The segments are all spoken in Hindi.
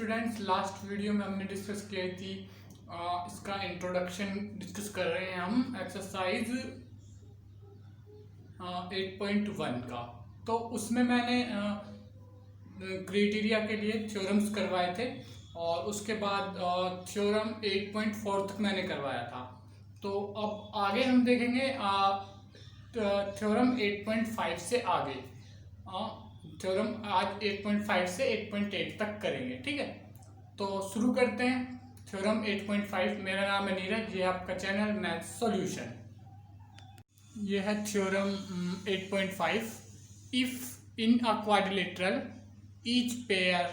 स्टूडेंट्स, लास्ट वीडियो में हमने डिस्कस किया थी इसका इंट्रोडक्शन डिस्कस कर रहे हैं हम एक्सरसाइज 8.1 का। तो उसमें मैंने क्राइटेरिया के लिए थ्योरम्स करवाए थे और उसके बाद थ्योरम 8.4 तक मैंने करवाया था। तो अब आगे हम देखेंगे थ्योरम 8.5 से आगे। थ्योरम आज 8.5 से 8.8 तक करेंगे, ठीक है। तो शुरू करते हैं थ्योरम 8.5। मेरा नाम है नीरज, ये आपका चैनल मैथ सॉल्यूशन। ये है theorem 8.5। If in a quadrilateral each pair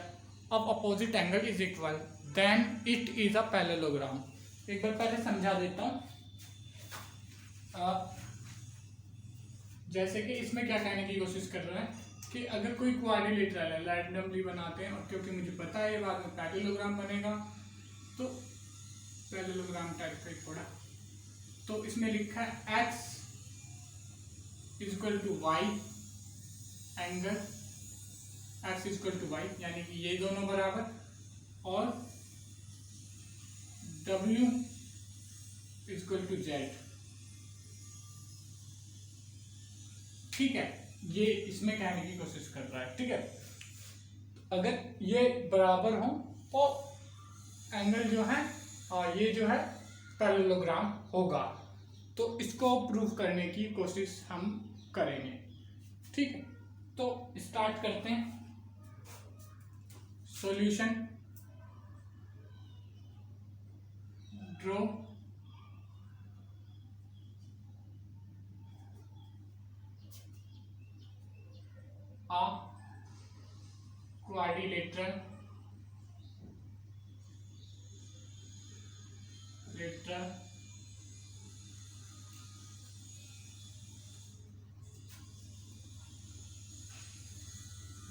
of opposite angle is equal then it is a parallelogram. एक बार पहले समझा देता हूँ। जैसे कि इसमें क्या कहने की कोशिश कर रहा है कि अगर कोई क्वाड्रिलेटरल है, रैंडमली बनाते हैं, और क्योंकि मुझे पता है बाद में पैरेललोग्राम बनेगा, तो पैरेललोग्राम टाइप का थोड़ा। तो इसमें लिखा है x is equal to Y angle, x is equal to Y, यानी कि ये दोनों बराबर, और w is equal to Z. ठीक है, ये इसमें कहने की कोशिश कर रहा है, ठीक है। अगर ये बराबर हो तो एंगल जो है ये जो है पैरेललोग्राम होगा। तो इसको प्रूव करने की कोशिश हम करेंगे, ठीक है। तो स्टार्ट करते हैं solution. Draw a quadrilateral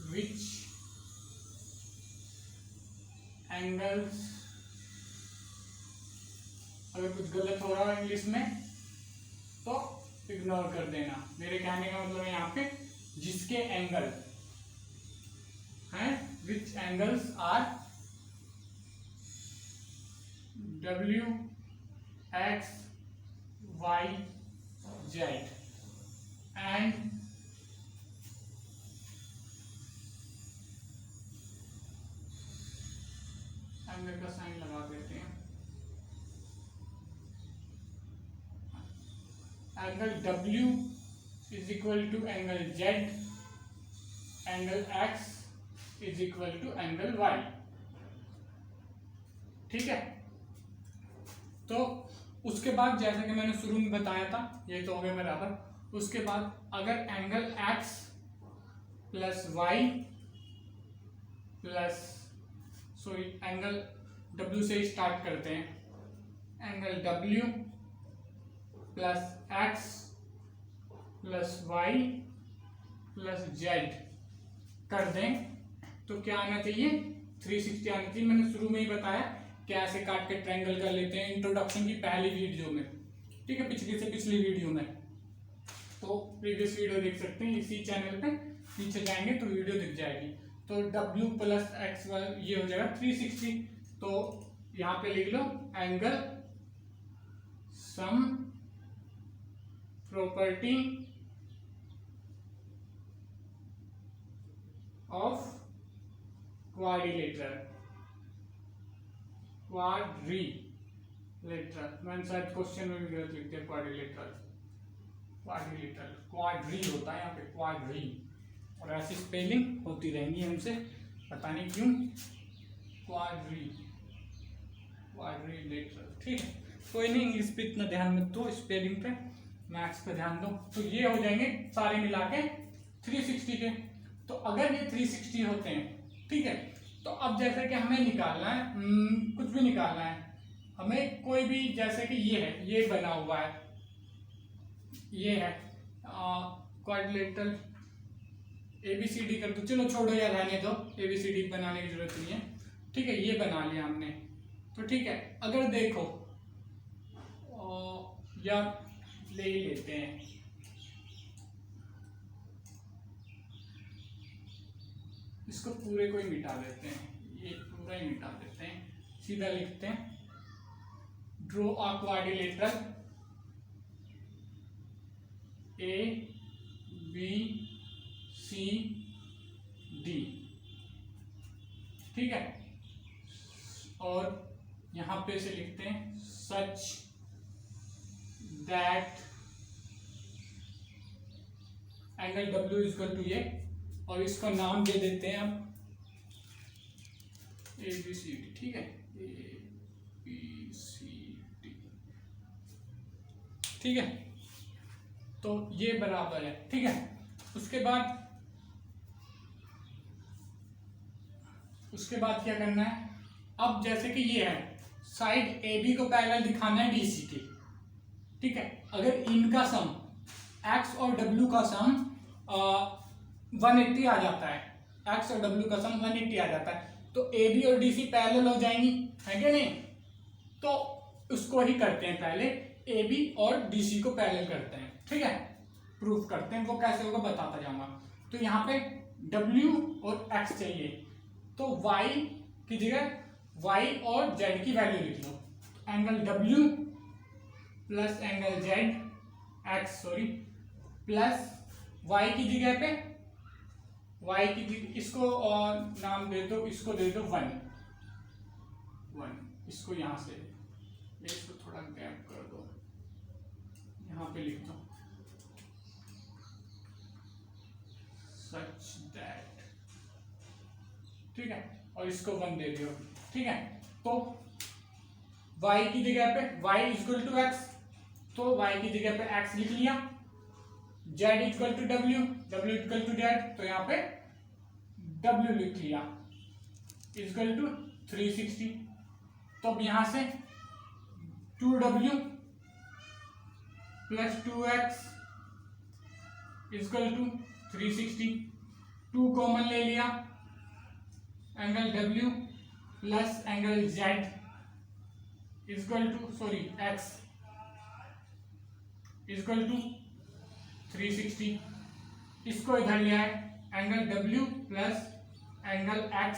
which angles, अगर कुछ गलत हो रहा है इंग्लिश में तो इग्नोर कर देना। मेरे कहने का मतलब है यहाँ पे जिसके एंगल हैं, which angles are W X Y Z and angle का साइन लगा देते हैं। Angle W is equal to angle Z, angle X is equal to angle Y, ठीक है। तो उसके बाद जैसा कि मैंने शुरू में बताया था, ये तो हो गया बराबर। उसके बाद अगर angle X plus Y plus angle W से स्टार्ट करते हैं, angle W plus X plus Y plus Z कर दें तो क्या आना चाहिए, 360 आना चाहिए। मैंने शुरू में ही बताया कैसे काट के ट्रायंगल कर लेते हैं इंट्रोडक्शन की पहली वीडियो में, ठीक है, पिछली से पिछली वीडियो में। तो प्रीवियस वीडियो देख सकते हैं इसी चैनल पे, पीछे जाएंगे तो वीडियो दिख जाएगी। तो W प्लस एक्स ये हो जाएगा 360। तो यहाँ पे लिख लो angle sum property of quadrilateral. मैंने शायद क्वेश्चन में भी गलत लिख दिया, क्वाड्रिलेटरल क्वाड्री होता है यहाँ पे, क्वाड्री, और ऐसी स्पेलिंग होती रहेंगी हमसे, पता नहीं क्यों, क्वाड्रिलेटरल, ठीक है। कोई नहीं, इंग्लिश पे इतना ध्यान मत दो, स्पेलिंग पे, मैथ्स पे ध्यान दो। तो ये हो जाएंगे सारे मिला के 360 के। तो अगर ये 360 होते हैं, ठीक है, तो अब जैसे कि हमें निकालना है, कुछ भी निकालना है हमें, कोई भी, जैसे कि ये है, ये बना हुआ है, ये है क्वाड्रिलेटरल, ABCD कर दो, चलो छोड़ो या रहने दो, ABCD बनाने की जरूरत नहीं है, ठीक है। ये बना लिया हमने, तो ठीक है। अगर देखो या ले ही लेते हैं, इसको पूरे को ही मिटा देते हैं, ये पूरा ही मिटा देते हैं, सीधा लिखते हैं draw a quadrilateral A B C D, ठीक है। और यहां पे से लिखते हैं such that angle W is equal to ये, और इसका नाम दे देते हैं अब ABCD, ठीक है, ABCD, ठीक है। तो ये बराबर है, ठीक है। उसके बाद क्या करना है, अब जैसे कि ये है साइड AB को पैरेलल दिखाना है DC के, ठीक है। अगर इनका सम x और W का सम 180 आ जाता है, x और W का सम 180 आ जाता है, तो AB और DC पैरेलल हो जाएंगी, है क्या नहीं। तो उसको ही करते हैं, पहले AB और DC को पैरेलल करते हैं, ठीक है, प्रूफ करते हैं। वो कैसे होगा बताता जाऊंगा। तो यहाँ पे W और X चाहिए, तो Y की जगह Y और Z की वैल्यू लिख लो। Angle W plus angle X plus Y की जगह पे इसको और नाम दे दो, इसको दे दो 1, इसको यहां से इसको थोड़ा गैप कर दो, यहां पे लिख दो सच दैट, ठीक है, और इसको 1 दे दियो, ठीक है। तो y की जगह पे y इक्वल टू x, तो y की जगह पे x लिख लिया, z equal to w equal to z, तो यहाँ पे w लिख लिया, इक्वल टू 360। तो अब यहां से 2w plus 2x equal to 360, 2 common ले लिया, angle W plus angle Z equal to x equal to 360, इसको इधर लिया है, angle W plus angle X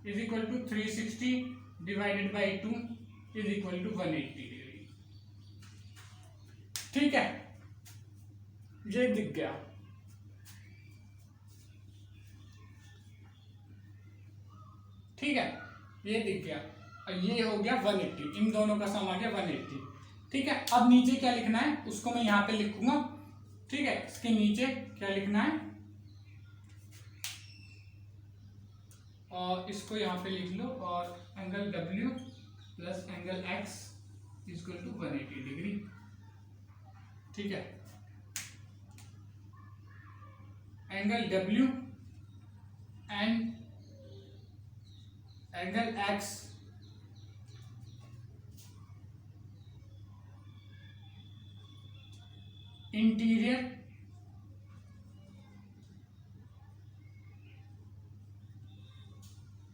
is equal to 360 divided by 2 is equal to 180 degree, ठीक है। ये दिख गया, ठीक है, ये दिख गया, और ये हो गया 180, इन दोनों का सम आ गया 180, ठीक है। अब नीचे क्या लिखना है उसको मैं यहाँ पे लिखूंगा, ठीक है। इसके नीचे क्या लिखना है, और इसको यहाँ पे लिख लो, और angle W plus angle X equal to 180 degree, ठीक है। Angle W and angle X interior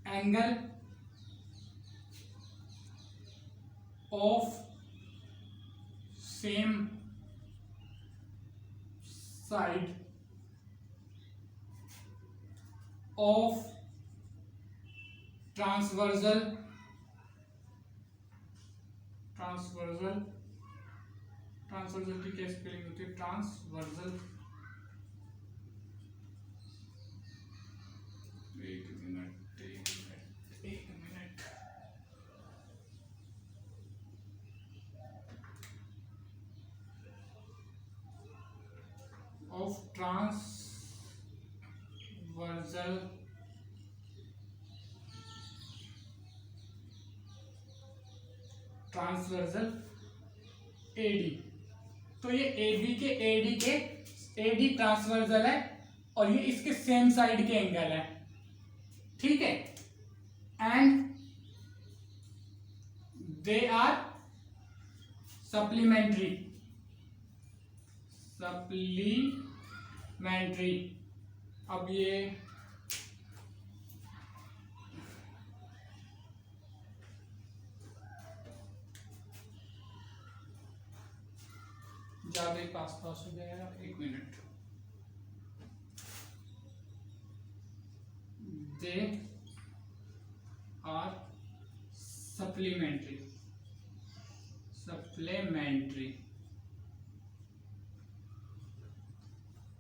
angle of same side of transversal की क्या स्पेलिंग होती है, ट्रांसवर्सल, एक मिनट ऑफ ट्रांसवर्सल AD, तो ये AB के AD ट्रांसवर्सल है, और ये इसके सेम साइड के एंगल है, ठीक है। एंड दे आर सप्लीमेंट्री, अब ये ज्यादा ही पास हो जाएगा, एक मिनट, दे आर सप्लीमेंट्री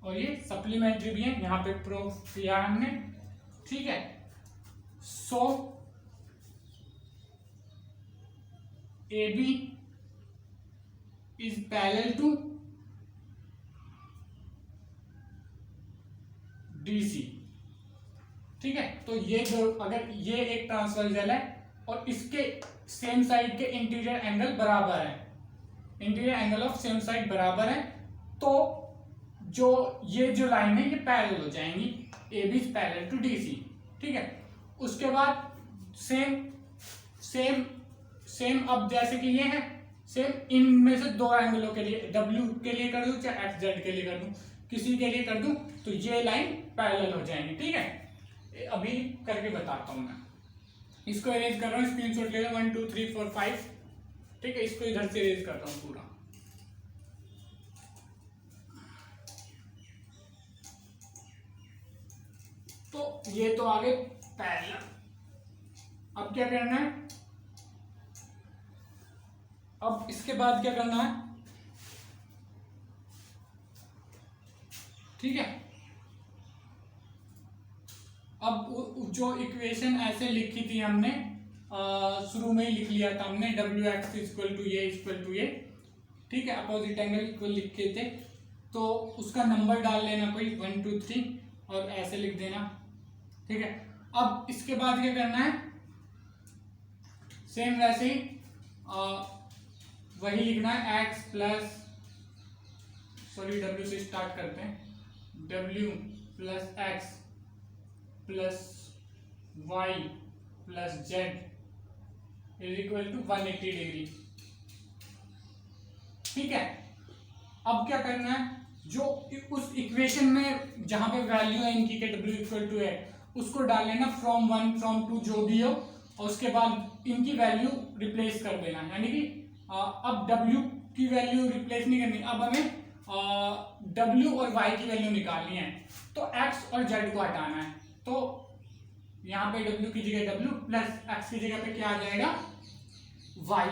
और ये सप्लीमेंट्री भी है, यहां पे प्रूफ किया हमने, ठीक है। So A B is parallel to DC, ठीक है। तो ये जो अगर ये एक ट्रांसवर्जल है और इसके सेम साइड के इंटीरियर एंगल बराबर है, interior angle of same side बराबर है, तो जो ये जो लाइन है ये पैरेलल हो जाएंगी, A B parallel to DC, ठीक है। उसके बाद सेम अब जैसे कि ये है, सेम इनमें से दो एंगलों के लिए, W के लिए कर दूं चाहे XZ के लिए कर दूं, किसी के लिए कर दूं, तो ये लाइन पैरेलल हो जाएंगी, ठीक है। अभी करके बताता हूं मैं, इसको अरेंज कर रहा हूँ, स्क्रीनशॉट ले लो 1 2 3 4 5, ठीक है। इसको इधर से अरेंज करता हूँ पूरा। तो ये तो आगे पैरेलल। अब क्या करना है, अब इसके बाद क्या करना है, ठीक है। अब जो इक्वेशन ऐसे लिखी थी हमने, शुरू में ही लिख लिया था हमने, WX इक्वल टू ये, ठीक है, अपोजिट एंगल इक्वल लिखे थे, तो उसका नंबर डाल लेना कोई 1 2 3 और ऐसे लिख देना, ठीक है। अब इसके बाद क्या करना है, सेम वैसे ही वही लिखना है, x प्लस, सॉरी W से स्टार्ट करते हैं, W plus x plus y plus z is equal to 180 degree, ठीक है। अब क्या करना है, जो उस इक्वेशन में जहां पे वैल्यू है इनकी के W इक्वल टू है, उसको डाल लेना फ्रॉम 1 फ्रॉम 2 जो भी हो, और उसके बाद इनकी वैल्यू रिप्लेस कर देना, यानी कि अब W की वैल्यू रिप्लेस नहीं करनी, अब हमें W और Y की वैल्यू निकालनी है, तो X और Z को हटाना है, तो यहाँ पे W की जगह W प्लस X की जगह पे क्या आ जाएगा, Y,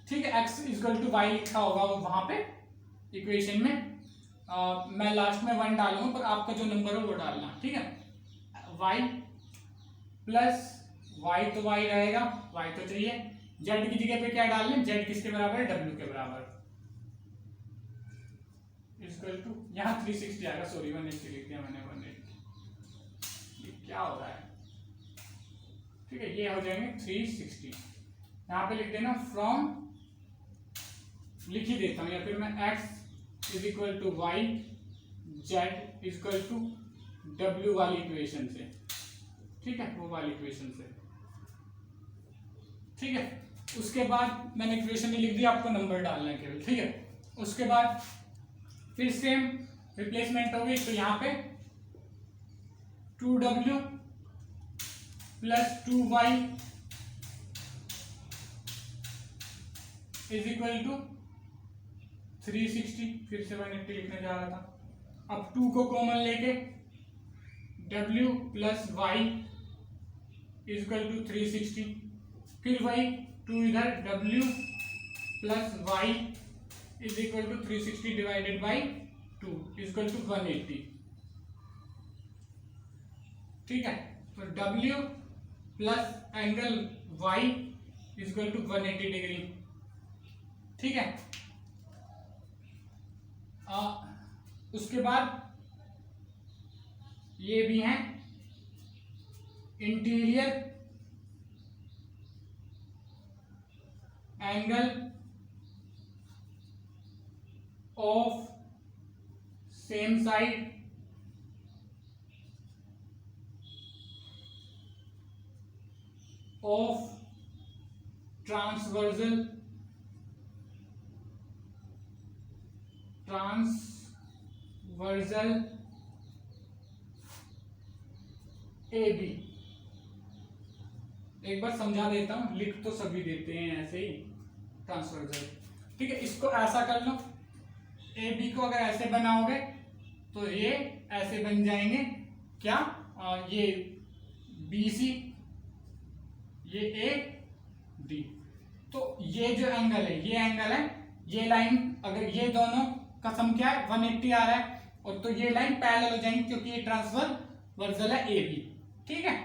ठीक है। X इक्वल टू Y लिखा होगा वहां पे इक्वेशन में, मैं लास्ट में 1 डालूंगा, पर आपका जो नंबर हो वो डालना, ठीक है। Y प्लस Y तो Y रहेगा, Y तो चाहिए, Z की जगह पे क्या डाल लें, Z किसके बराबर है, W के बराबर, इक्वल टू, यहाँ 360 आएगा, सॉरी 180 लिख दिया मैंने, 180, ये क्या हो रहा है, ठीक है। ये हो जाएंगे 360, यहाँ पे लिख देना फ्रॉम, लिख ही देता हूँ, या फिर मैं x is equal to Y, Z is equal to W वाली इक्वेशन से, ठीक है, वो वाली इक्वेशन से, ठीक है। उसके बाद मैंने इक्वेशन ही लिख दी, आपको नंबर डालना है केवल, ठीक है। उसके बाद फिर सेम रिप्लेसमेंट होगी, तो यहाँ पे 2W plus 2Y is equal to 360, फिर से 180 लिखने जा रहा था। अब 2 को कॉमन लेके W plus Y is equal to 360, फिर वही 2 इधर, W plus Y is equal to 360 divided by 2 is equal to 180, ठीक है। तो W plus angle Y is equal to 180 degree, ठीक है। उसके बाद ये भी हैं interior angle of same side of transversal A B. एक बार समझा देता हूं, लिख तो सभी देते हैं ऐसे ही, ट्रांसवर्सल, ठीक है। इसको ऐसा कर लो, ए बी को अगर ऐसे बनाओगे तो ये ऐसे बन जाएंगे, क्या ये बी सी, ये ए डी। तो ये जो एंगल है, ये एंगल है, ये लाइन, अगर ये दोनों का सम क्या है 180 आ रहा है, और तो ये लाइन पैरेलल हो जाएंगी क्योंकि ये ट्रांसवर्सल है ए बी। ठीक है,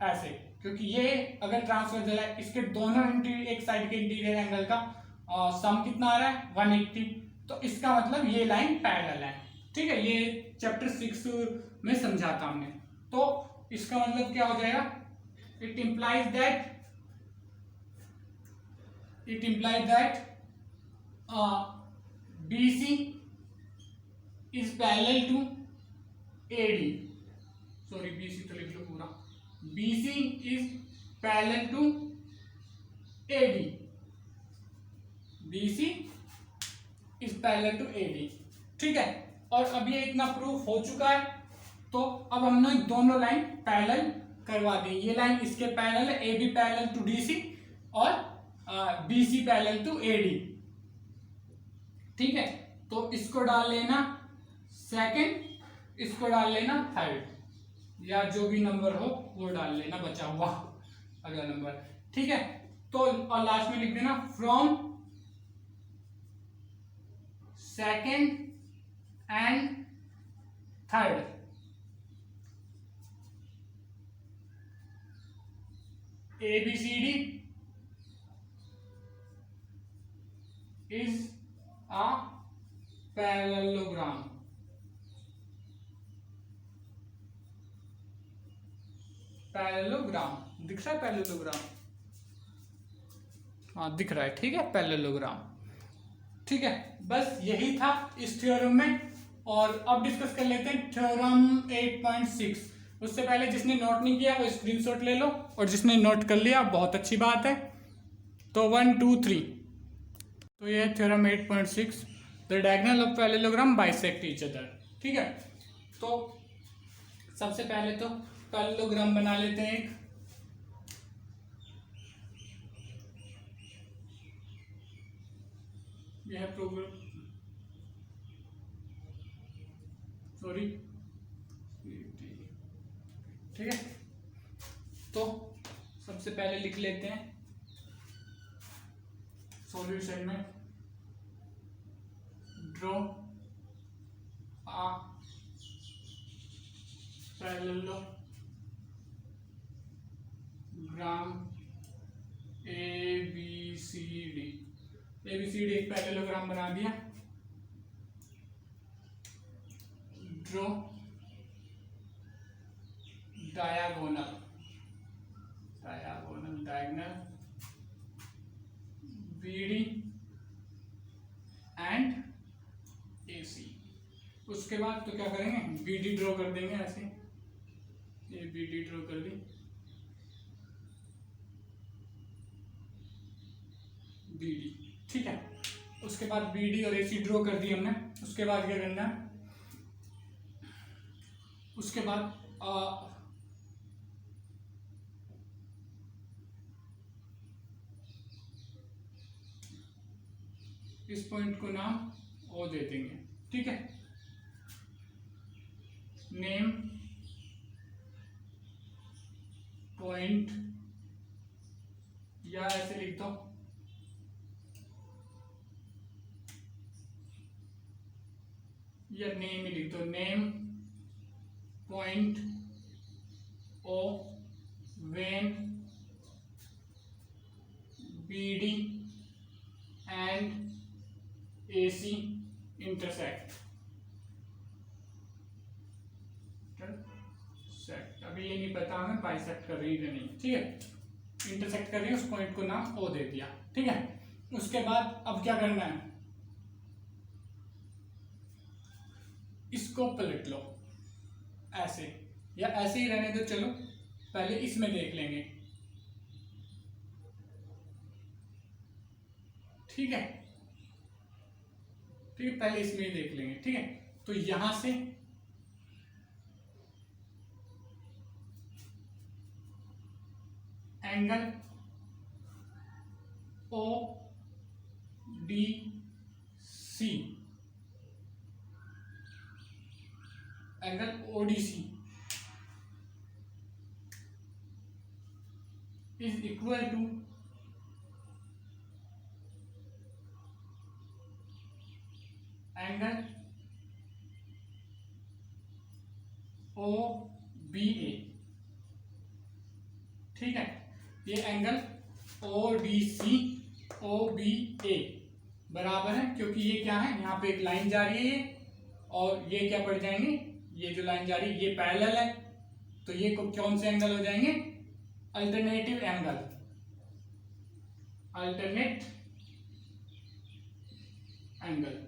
ऐसे, क्योंकि ये अगर ट्रांसवर्सल है, इसके दोनों एक साइड के इंटीरियर एंगल का सम कितना आ रहा है 180, तो इसका मतलब ये लाइन पैरेलल है। ठीक है, ये चैप्टर 6 में समझाता हमने। तो इसका मतलब क्या हो जाएगा, it implies that BC is parallel to AD. Sorry, BC तो लिख लो पूरा, BC is parallel to AD, BC is parallel to AD। ठीक है, और अब ये इतना प्रूफ हो चुका है, तो अब हमने दोनों लाइन पैरेलल करवा दी। ये लाइन इसके पैरेलल है, AB पैरेलल टू DC और BC पैरेलल टू AD। ठीक है, तो इसको डाल लेना सेकंड, इसको डाल लेना थर्ड, या जो भी नंबर हो वो डाल लेना बचा हुआ अगला नंबर। ठीक है, तो और लास्ट में लिख देना from second and third ABCD is a parallelogram। Parallelogram दिख रहा है, पैरेललोग्राम, हाँ दिख रहा है। ठीक है, पैरेललोग्राम। ठीक है, बस यही था इस थ्योरम में। और अब डिस्कस कर लेते हैं थ्योरम 8.6। उससे पहले जिसने नोट नहीं किया वो स्क्रीनशॉट ले लो, और जिसने नोट कर लिया बहुत अच्छी बात है। तो 1 2 3, तो ये है theorem 8.6, the diagonal of parallelogram bisect each other. ठीक है, तो सबसे पहले तो पैरेललोग्राम बना लेते हैं एक। यह है प्रोग्राम, सॉरी, ठीक है। तो सबसे पहले लिख लेते हैं सॉल्यूशन में, ड्रॉ आ पैरेललोग्राम ABCD। ABCD एक पैरेललोग्राम बना दिया। Draw diagonal BD and AC। उसके बाद तो क्या करेंगे, BD ड्रॉ कर देंगे ऐसे, ये BD ड्रॉ कर दी, BD। ठीक है, उसके बाद BD और AC ड्रॉ कर दी हमने। उसके बाद क्या करना है, उसके बाद इस पॉइंट को नाम O दे देंगे। ठीक है, नेम पॉइंट, या ऐसे लिख दो, या नेम ही लिख दो, name point O when BD and AC intersect। अभी ये नहीं पता हमें बाइसेक्ट कर रही है नहीं। ठीक है, इंटरसेक्ट कर रही है, उस पॉइंट को नाम O दे दिया। ठीक है, उसके बाद अब क्या करना है, इसको पलट लो ऐसे, या ऐसे ही रहने दो, चलो पहले इसमें देख लेंगे। ठीक है, ठीक है, पहले इसमें ही देख लेंगे। ठीक है, तो यहां से angle ODC, angle ODC is equal to angle O B A. ठीक है, ये angle O D C O B A बराबर है, क्योंकि ये क्या है, यहाँ पे एक लाइन जा रही है ये, और ये क्या पड़ जाएंगे, ये जो लाइन जा रही है ये पैरेलल है, तो ये कौन से एंगल हो जाएंगे, अल्टरनेटिव एंगल, अल्टरनेट एंगल।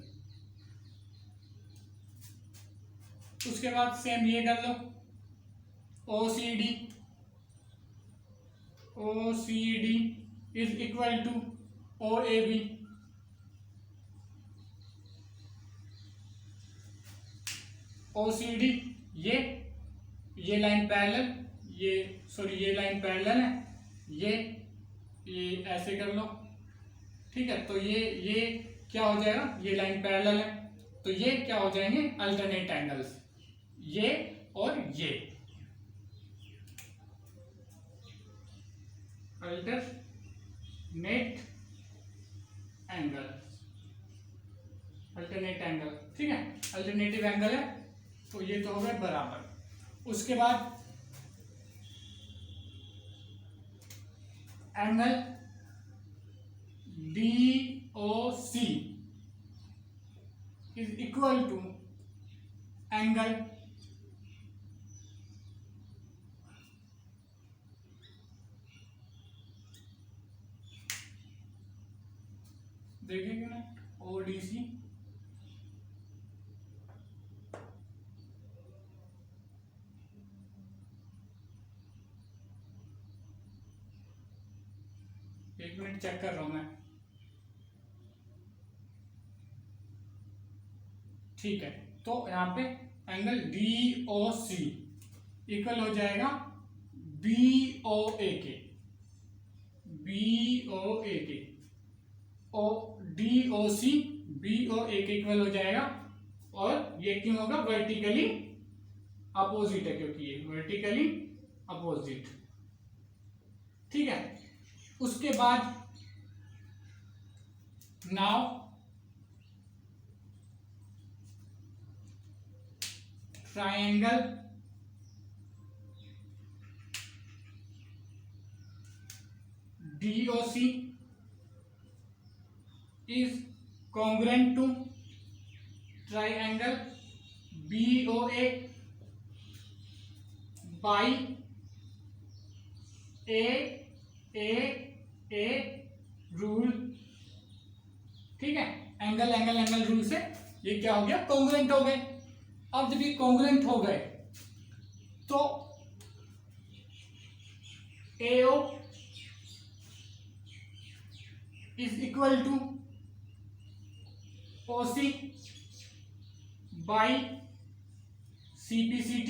उसके बाद सेम ये कर लो, O C D is equal to O A B. O C D ये लाइन पैरेलल, ये लाइन पैरेलल है, ये ऐसे कर लो। ठीक है, तो ये क्या हो जाएगा, ये लाइन पैरेलल है, तो ये क्या हो जाएंगे, अल्टरनेट एंगल्स, ये और ये अल्टरनेट एंगल। ठीक है, अल्टरनेटिव एंगल है, तो ये तो हो गए बराबर। उसके बाद angle D O C is equal to angle देखेंगे ना, ओ डी सी एक मिनट चेक कर रहा हूं मैं। ठीक है, तो यहां पे एंगल डी ओ सी इक्वल हो जाएगा बी ओ ए के, O D O C B O ए के इक्वल हो जाएगा, और ये क्यों होगा, वर्टिकली अपोजिट है, क्योंकि ये वर्टिकली अपोजिट। ठीक है, उसके बाद now triangle DOC is congruent to triangle BOA by A rule. ठीक है, एंगल रूल से ये क्या हो गया, कॉन्ग्रुएंट हो गए। अब जब ये कॉन्ग्रुएंट हो गए तो AO is equal to OC by CPCT,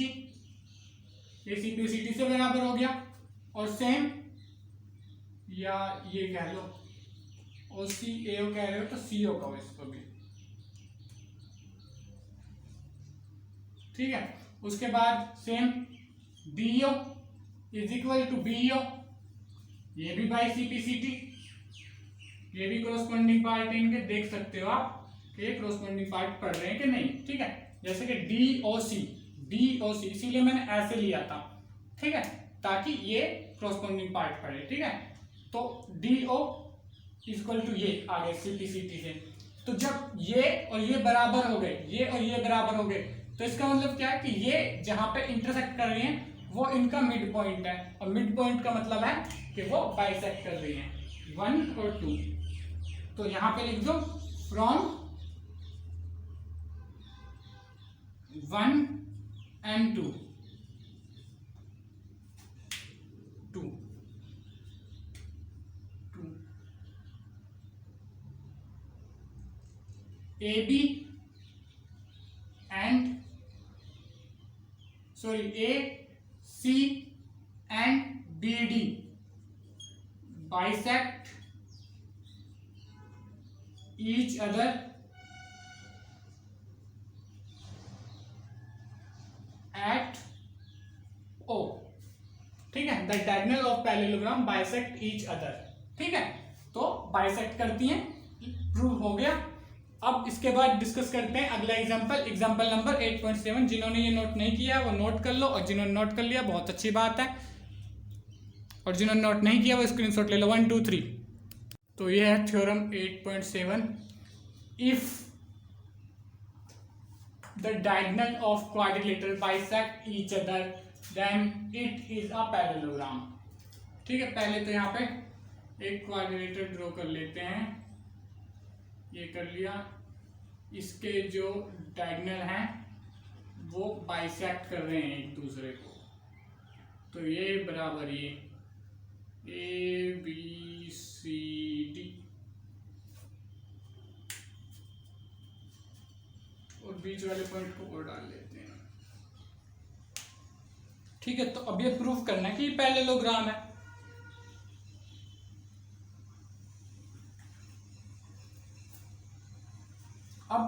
ये CPCT से बराबर हो गया, और सेम या ये कह लो OC AO कह रहे हो तो CO का इसको भी। ठीक है, उसके बाद same DO is equal to BO, ये भी बाई CPCT, ये भी क्रॉसपोंडिंग पार्ट इनके देख सकते हो आप कि ये क्रॉसपोंडिंग पार्ट पढ़ रहे हैं कि नहीं। ठीक है, जैसे कि DOC इसीलिए मैंने ऐसे लिया था। ठीक है, ताकि ये क्रॉसपोंडिंग पार्ट पढ़े। ठीक है, तो DO इक्वल टू ये आ गए CPCT से। तो जब ये और ये बराबर हो गए, ये और ये बराबर हो गए, तो इसका मतलब क्या है कि ये जहां पे इंटरसेक्ट कर रही हैं वो इनका मिड पॉइंट है, और मिड पॉइंट का मतलब है कि वो बाइसेक्ट कर रही हैं 1 और 2। तो यहां पे लिख दो from 1 and 2 AB and AC and BD bisect each other at O। ठीक है, the diagonal of parallelogram bisect each other. ठीक है, तो बाइसेक्ट करती हैं, प्रूव हो गया। अब इसके बाद डिस्कस करते हैं अगला एग्जांपल नंबर 8.7। जिन्होंने ये नोट नहीं किया वो नोट कर लो, और जिन्होंने नोट कर लिया बहुत अच्छी बात है, और जिन्होंने नोट नहीं किया वो स्क्रीनशॉट ले लो 1 2 3। तो ये है theorem 8.7। If the diagonal of quadrilateral bisect each other than it is a parallelogram. ठीक है, पहले तो यहाँ पे एक क्वाड्रिलेटर ड्रॉ कर लेते हैं। ये कर लिया, इसके जो डायगोनल हैं वो बाइसेक्ट कर रहे हैं एक दूसरे को, तो ये बराबर ये ABCD, और बीच वाले पॉइंट को और डाल लेते हैं। ठीक है, तो अब ये प्रूफ करना है कि ये पैरेललोग्राम है। अब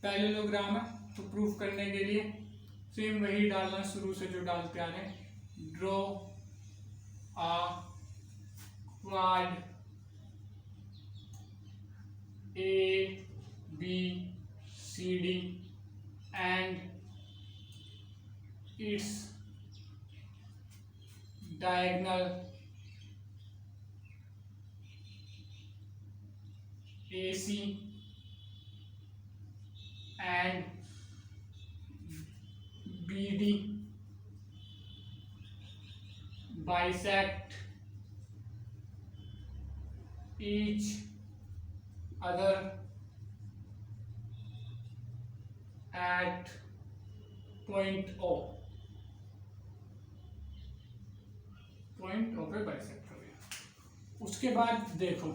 पैरेललोग्राम है तो प्रूफ करने के लिए सेम वही डालना शुरू से जो डालते आ रहे हैं। Draw a quad ABCD and its diagonal AC and BD bisect each other at point O। Point O पे बाइसेक्ट हो गया। उसके बाद देखो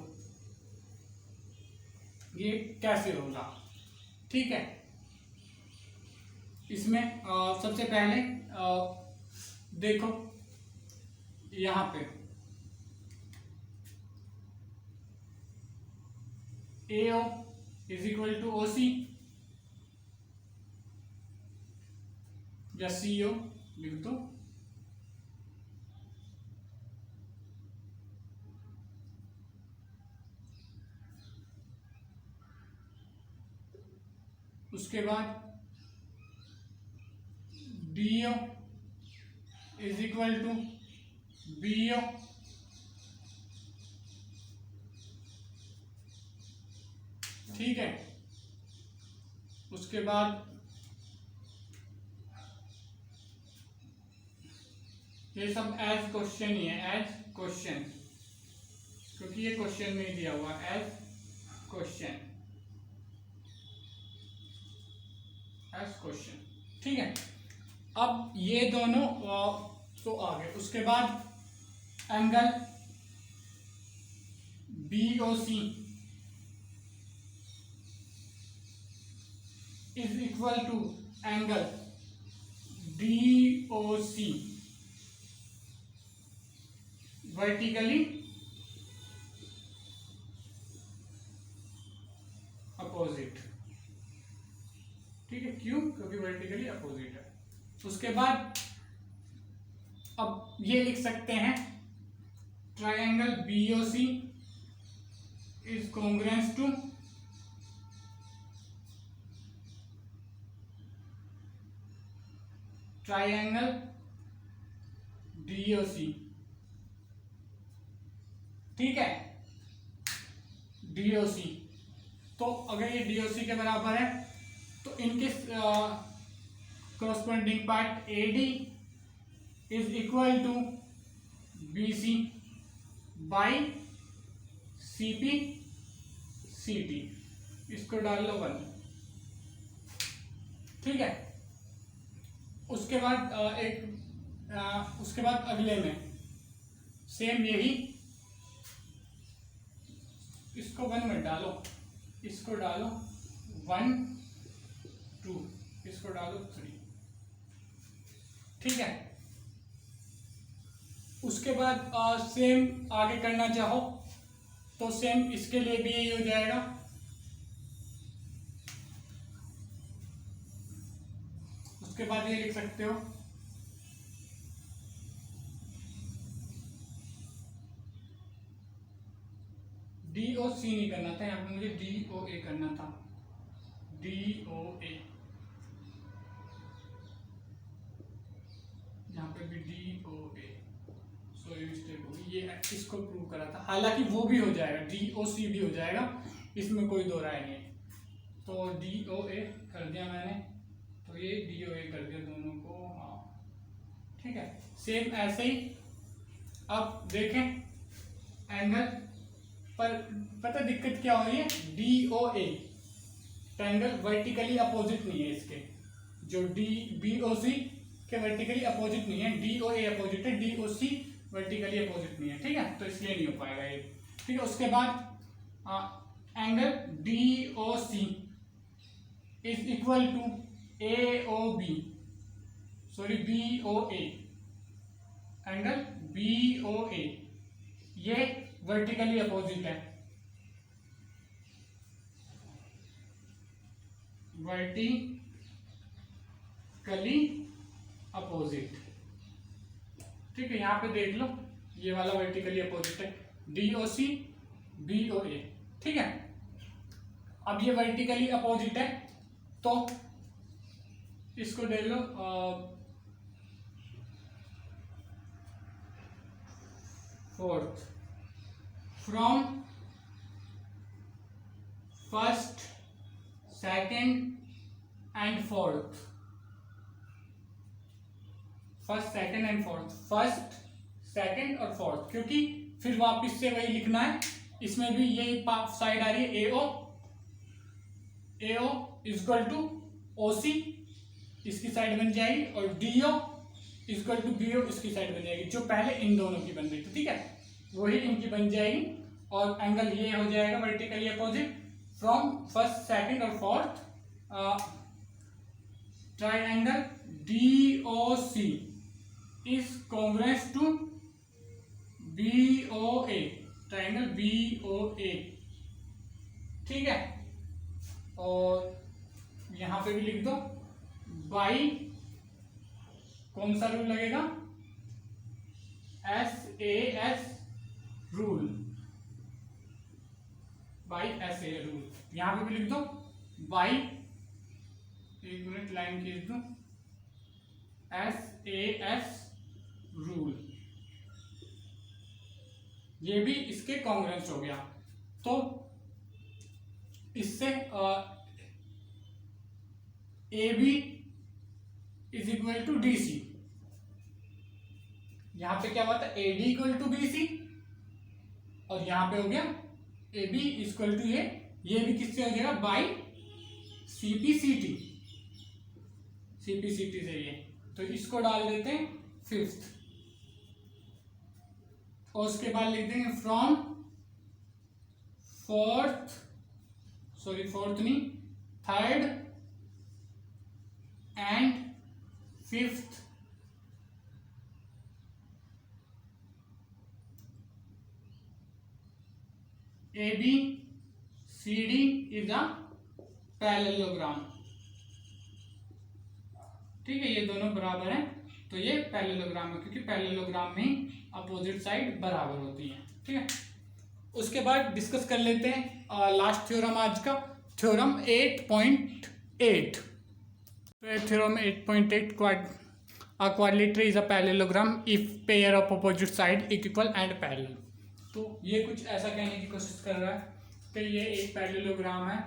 ये कैसे होगा। ठीक है, इसमें सबसे पहले देखो यहाँ पे AO is equal to OC या CO लिख दो। उसके बाद DO is equal to BO ठीक है। उसके बाद ये सब एज क्वेश्चन ही है, एज क्वेश्चन, क्योंकि ये क्वेश्चन में दिया हुआ एज क्वेश्चन, एज क्वेश्चन। ठीक है, अब ये दोनों तो आ गए। उसके बाद angle BOC is equal to angle DOC vertically opposite. ठीक है, क्यों? क्योंकि वर्टिकली अपोजिट है। उसके बाद अब ये लिख सकते हैं triangle BOC is congruence to triangle DOC। ठीक है, DOC, तो अगर ये DOC के बराबर है तो इनके corresponding part AD is equal to BC by CP CT, इसको डाल लो 1। ठीक है, उसके बाद उसके बाद अगले में सेम यही, इसको 1 में डालो, इसको डालो 1 2, इसको डालो 3। ठीक है, उसके बाद सेम आगे करना चाहो तो सेम इसके लिए भी यही हो जाएगा। उसके बाद ये लिख सकते हो DOC नहीं करना था, यहाँ पे मुझे DOA करना था, DOA, यहाँ पे भी DOA, सॉरी मिस्टेक हो गई, ये इसको प्रूव करा था, हालांकि वो भी हो जाएगा, DOC भी हो जाएगा, इसमें कोई दो राय नहीं है। तो DOA कर दिया मैंने, तो ये DOA कर दिया दोनों को, हाँ ठीक है। सेम ऐसे ही अब देखें एंगल पर, पता दिक्कत क्या हो रही है, DOA ट्रायंगल वर्टिकली अपोजिट नहीं है इसके, जो BOC के वर्टिकली अपोजिट नहीं है, DOA अपोजिट है, DOC वर्टिकली अपोजिट नहीं है, ठीक है, तो इसलिए नहीं हो पाएगा ये, ठीक है। उसके बाद angle DOC is equal to AOB, sorry BOA, angle BOA ये वर्टिकली अपोजिट है, वर्टिकली अपोजिट, ठीक है। यहाँ पे देख लो ये वाला वर्टिकली अपोजिट है, DOC BOA, ठीक है। अब ये वर्टिकली अपोजिट है तो इसको देख लो, fourth from first second and fourth, first second and fourth, first second और फोर्थ, क्योंकि फिर वापस से वही लिखना है, इसमें भी यही साइड आ रही है AO इक्वल टू OC, इसकी साइड बन जाएगी, और DO इक्वल टू BO इसकी साइड बन जाएगी, जो पहले इन दोनों की बन रही थी, ठीक है, वही इनकी बन जाएगी, और एंगल ये हो जाएगा vertically opposite from first second और fourth, triangle DOC is congruent to BOA, triangle BOA, ठीक है। और यहां पे भी लिख दो बाई, कौन सा रूल लगेगा, SAS rule, by SA rule, यहां पे भी लिख दो बाई, एक मिनट लाइन खींच दो, SAS रूल, ये भी इसके कॉन्ग्रुएंट हो गया, तो इससे AB is equal to DC, यहां पे क्या हुआ था, AD इक्वल टू BC, और यहां पे हो गया AB इक्वल टू ये भी किससे हो जाएगा, बाई CPCT, CPCT से ये, तो इसको डाल देते हैं फिफ्थ, और उसके बाद लिख देंगे फ्रॉम फोर्थ, सॉरी फोर्थ नहीं, third and fifth ABCD is a parallelogram, ठीक है, ये दोनों बराबर हैं, तो ये पैरेललोग्राम है, क्योंकि पैरेललोग्राम में अपोजिट साइड बराबर होती है, ठीक है। उसके बाद डिस्कस कर लेते हैं लास्ट थ्योरम आज का, theorem 8.8, theorem 8.8, quadrilateral is a parallelogram if pair of opposite side equal and parallel, तो ये कुछ ऐसा कहने की कोशिश कर रहा है कि ये एक पैरेललोग्राम है,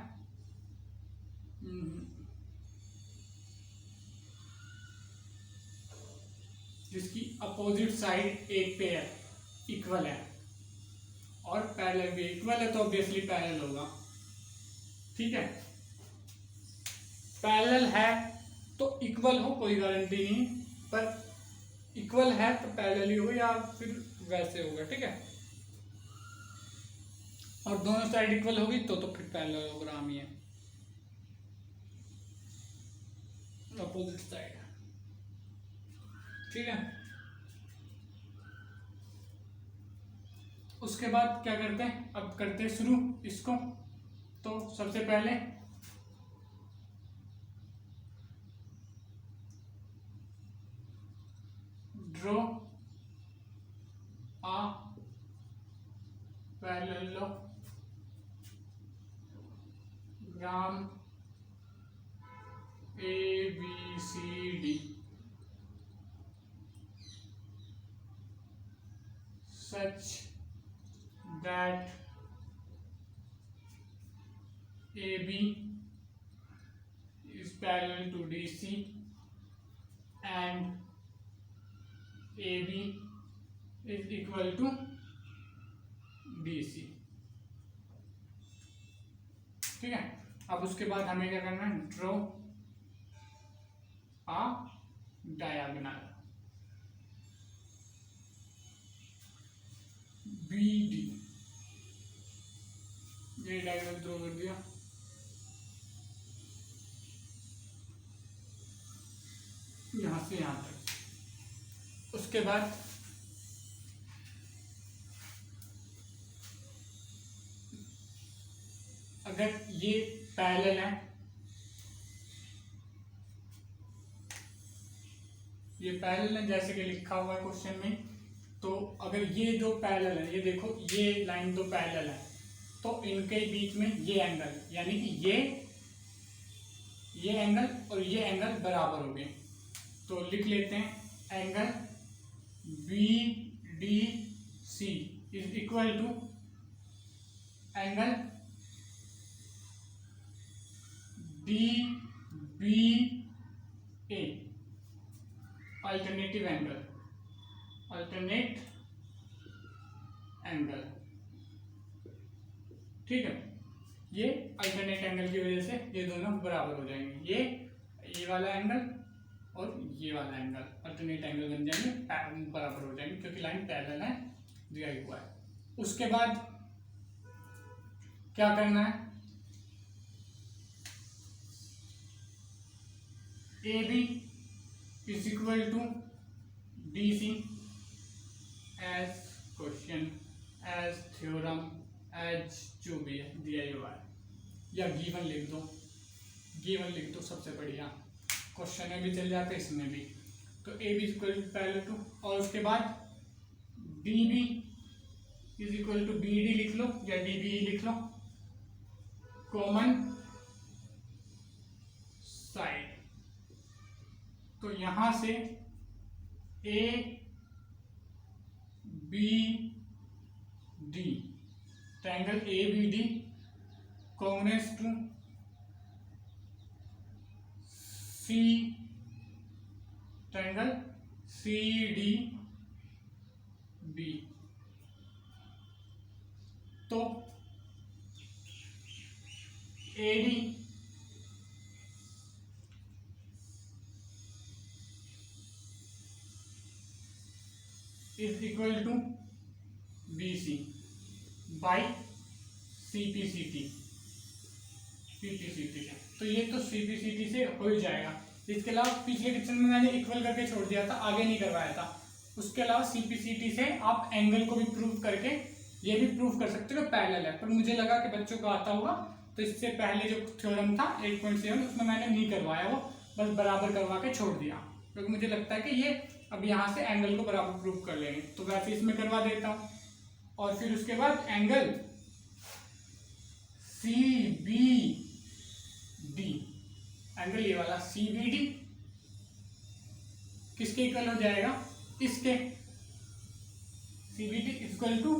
जिसकी अपोजिट साइड एक पेयर इक्वल है, और पैरेलल भी इक्वल है, तो ऑब्वियसली पैरेलल होगा, ठीक है। पैरेलल है तो इक्वल हो कोई गारंटी नहीं, पर इक्वल है तो पैरेलल ही होगा या फिर वैसे होगा, ठीक है, और दोनों साइड इक्वल होगी तो फिर पैरेललोग्राम ही है, अपोजिट साइड, ठीक है। उसके बाद क्या करते हैं, अब करते हैं शुरू इसको, तो सबसे पहले draw a parallelogram, diagram ABCD such that AB is parallel to DC and AB is equal to DC। ठीक है, अब उसके बाद हमें क्या करना है, ड्रॉ आ डायगोनल BD। ये डायगोनल ड्रॉ कर दिया। यहां से यहां तक। उसके बाद अगर ये पैरेलल है, ये पैरेलल है जैसे कि लिखा हुआ है क्वेश्चन में, तो अगर ये दो पैरेलल है, ये देखो ये लाइन दो पैरेलल है, तो इनके बीच में ये एंगल, यानी कि ये एंगल और ये एंगल बराबर हो गए। तो लिख लेते हैं angle BDC is equal to angle DBA, alternate angle. ठीक है, ये अल्टरनेट एंगल की वजह से ये दोनों बराबर हो जाएंगे। ये वाला एंगल और ये वाला एंगल अल्टरनेट एंगल बन जाएंगे, बराबर हो जाएंगे क्योंकि लाइन पैरेलल है, दिया हुआ है। उसके बाद क्या करना है, AB is equal to DC as question, as theorem, as जो भी है दिया हुआ है, या गिवन लिख दो सबसे बढ़िया, क्वेश्चन में भी चल जाता है, इसमें भी। तो AB is equal to parallel to, और उसके बाद DB is equal to BD लिख लो या DBE लिख लो, कॉमन साइड। तो यहां से ABD, triangle ABD congruent to C, triangle CDB। तो AD is equal to BC by CPCT। तो ये तो CPCT से हो ही जाएगा। इसके अलावा पिछले क्वेश्चन में मैंने इक्वल करके छोड़ दिया था, आगे नहीं करवाया था। उसके अलावा CPCT से आप एंगल को भी प्रूव करके ये भी प्रूव कर सकते हो पैरेलल है, पर मुझे लगा कि बच्चों को आता होगा, तो इससे पहले जो थ्योरम था 8.7 उसमें मैंने नहीं करवाया, वो बस बराबर करवा के छोड़ दिया, क्योंकि मुझे लगता है कि ये अब यहाँ से एंगल को बराबर प्रूव कर लेंगे, तो वैसे इसमें करवा देता हूँ। और फिर उसके बाद एंगल CBD, एंगल ये वाला CBD किसके इक्वल हो जाएगा, इसके। CBD equal to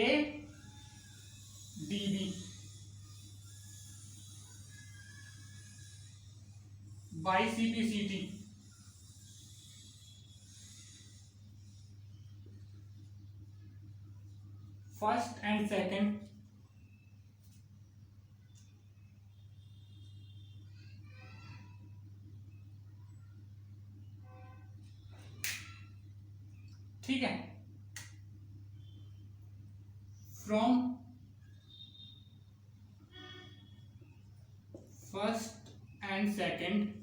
ADB by CPCT। First and second, ठीक है, फ्रॉम फर्स्ट एंड सेकंड,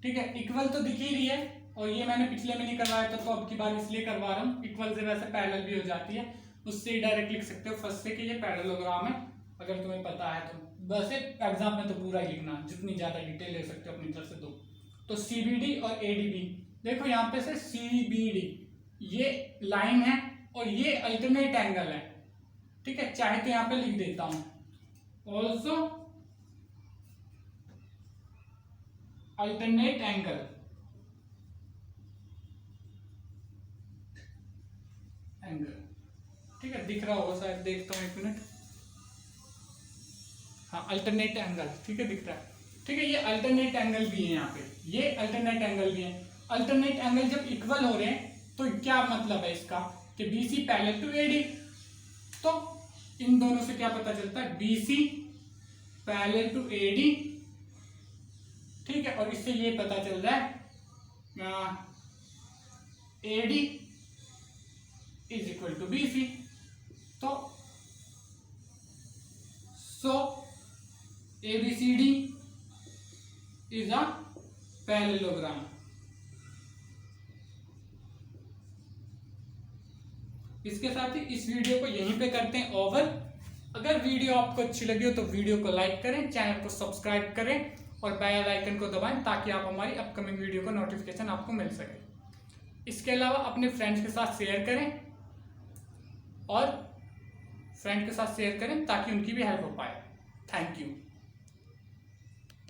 ठीक है। इक्वल तो दिख ही रही है, और ये मैंने पिछले में नहीं करवाया था, तो अब की बार इसलिए करवा रहा हूँ। इक्वल से वैसे पैरेलल भी हो जाती है, उससे ही डायरेक्ट लिख सकते हो फर्स्ट से कि ये पैरेललोग्राम है, अगर तुम्हें पता है तो। वैसे एग्जाम में तो पूरा ही लिखना, जितनी ज्यादा डिटेल ले सकते हो अपनी तरफ से दो। तो CBD और ADB, देखो यहाँ पे से CBD ये लाइन है और ये अल्टरनेट एंगल है, ठीक है, चाहे तो यहाँ पे लिख देता हूं ऑल्सो अल्टरनेट एंगल, ठीक है, दिख रहा होगा शायद, देखता हूं एक मिनट। हाँ, अल्टरनेट एंगल, ठीक है, दिख रहा है। ठीक है, ये अल्टरनेट एंगल भी है यहाँ पे, ये अल्टरनेट एंगल भी है। अल्टरनेट एंगल जब इक्वल हो रहे हैं तो क्या मतलब है इसका कि BC पैरेलल टू AD, तो इन दोनों से क्या पता चलता है, BC पैरेलल टू AD, ठीक है, और इससे ये पता चल रहा है AD is equal to BC। तो so ABCD is a parallelogram. इसके साथ ही इस वीडियो को यहीं पे करते हैं ओवर। अगर वीडियो आपको अच्छी लगी हो तो वीडियो को लाइक करें, चैनल को सब्सक्राइब करें और बेल आइकन को दबाएं ताकि आप हमारी अपकमिंग वीडियो का नोटिफिकेशन आपको मिल सके। इसके अलावा अपने फ्रेंड्स के साथ शेयर करें और फ्रेंड के साथ शेयर करें ताकि उनकी भी हेल्प हो पाए। Thank you.